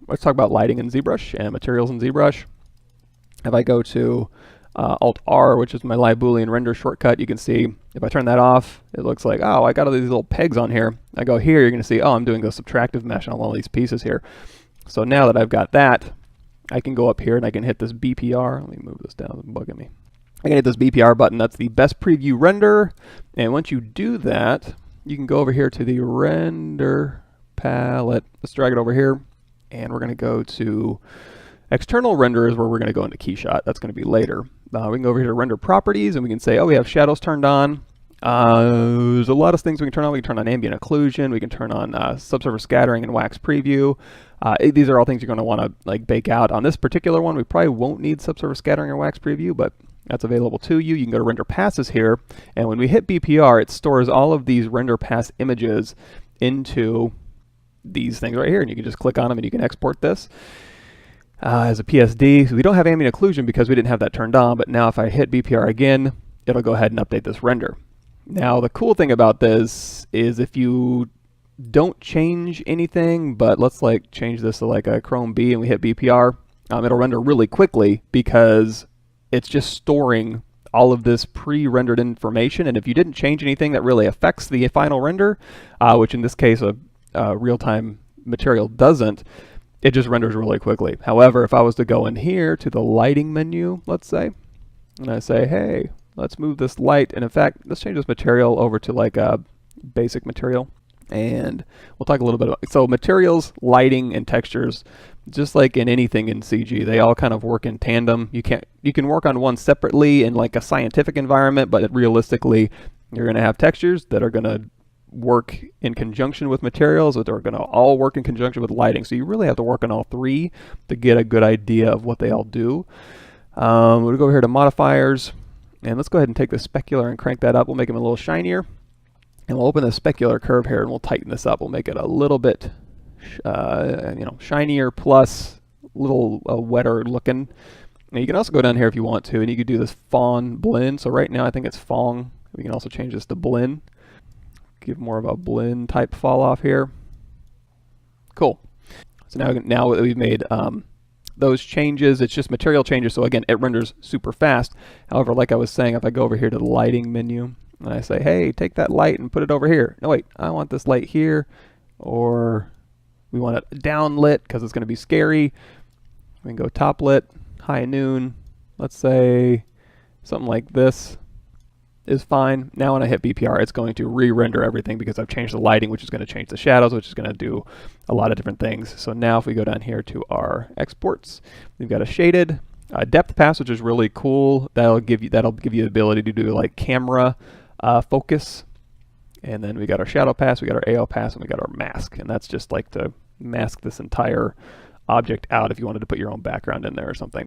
let's talk about lighting in ZBrush and materials in ZBrush. If I go to Alt R, which is my live Boolean render shortcut, you can see if I turn that off, it looks like, oh, I got all these little pegs on here. I go here, you're going to see, oh, I'm doing a subtractive mesh on all these pieces here. So now that I've got that, I can go up here and I can hit this BPR. Let me move this down, it's bugging me. I can hit this BPR button, that's the best preview render. And once you do that, you can go over here to the render palette. Let's drag it over here, and we're going to go to external render is where we're going to go into Keyshot. That's going to be later. We can go over here to render properties, and we can say, oh, we have shadows turned on. There's a lot of things we can turn on. We can turn on ambient occlusion. We can turn on subsurface scattering and wax preview. These are all things you're going to want to like bake out. On this particular one, we probably won't need subsurface scattering or wax preview, but that's available to you. You can go to render passes here, and when we hit BPR, it stores all of these render pass images into these things right here, and you can just click on them and you can export this as a PSD. So we don't have ambient occlusion because we didn't have that turned on, but now if I hit BPR again, it'll go ahead and update this render. Now the cool thing about this is if you don't change anything, but let's like change this to like a Chrome B and we hit BPR, it'll render really quickly because it's just storing all of this pre-rendered information, and if you didn't change anything that really affects the final render, which in this case a real-time material doesn't, it just renders really quickly. However, if I was to go in here to the lighting menu, let's say, and I say, hey, let's move this light, and in fact, let's change this material over to like a basic material, and we'll talk a little bit about, so materials, lighting, and textures, just like in anything in CG, they all kind of work in tandem. You can work on one separately in like a scientific environment, but realistically, you're going to have textures that are going to work in conjunction with materials, that are going to all work in conjunction with lighting. So you really have to work on all three to get a good idea of what they all do. We'll go over here to modifiers, and let's go ahead and take the specular and crank that up. We'll make them a little shinier, and we'll open the specular curve here, and we'll tighten this up. We'll make it a little bit shinier plus a little wetter looking. Now you can also go down here if you want to, and you could do this fawn blend. So right now I think it's Fong. We can also change this to blend. Give more of a blend type fall off here. Cool. So now that we've made those changes, it's just material changes. So again, it renders super fast. However, like I was saying, if I go over here to the lighting menu and I say, hey, take that light and put it over here. No, wait, I want this light here, or we want it down lit because it's going to be scary. We can go top lit, high noon. Let's say something like this is fine. Now when I hit BPR, it's going to re-render everything because I've changed the lighting, which is going to change the shadows, which is going to do a lot of different things. So now if we go down here to our exports, we've got a shaded depth pass, which is really cool. That'll give you the ability to do like camera focus. And then we got our shadow pass, we got our AO pass, and we got our mask. And that's just like to mask this entire object out if you wanted to put your own background in there or something.